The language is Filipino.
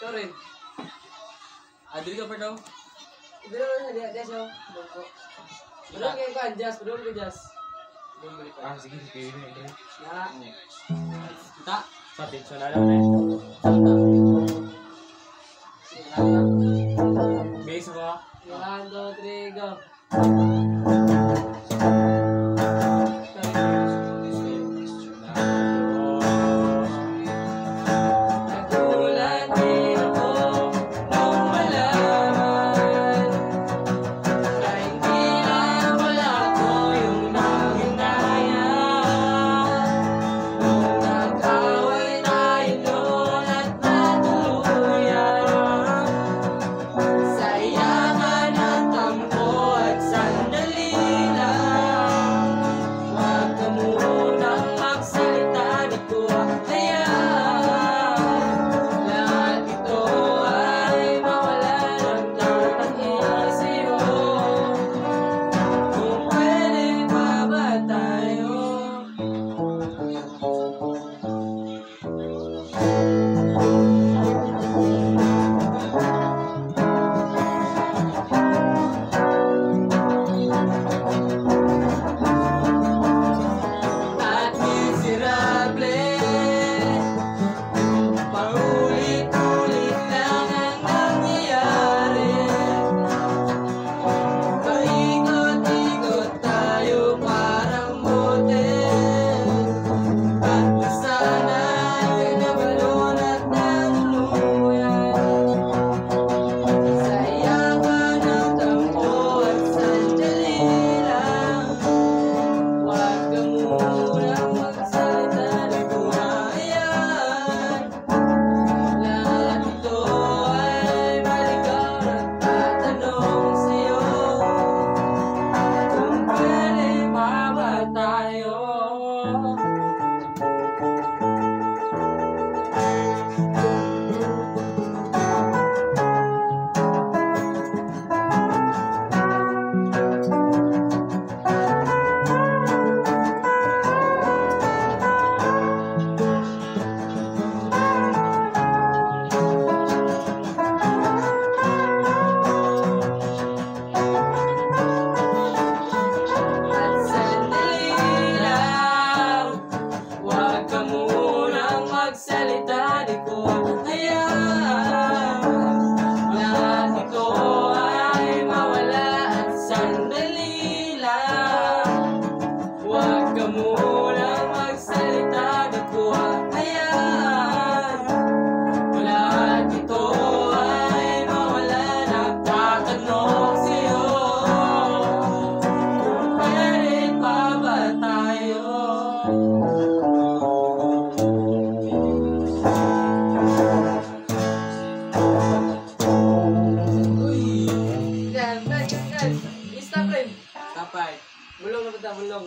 Sorry. Adri ka pa daw? Dito na dia siya. Bangko. Belum kayak kan jas, belum ke jas. Belum balik. Ah, sige, sige. Ya. Kita. Sabi, so na lang eh. Base ko. 1, 2, 3, go. Instagram. Tapay. Bulong na ba? Bulong.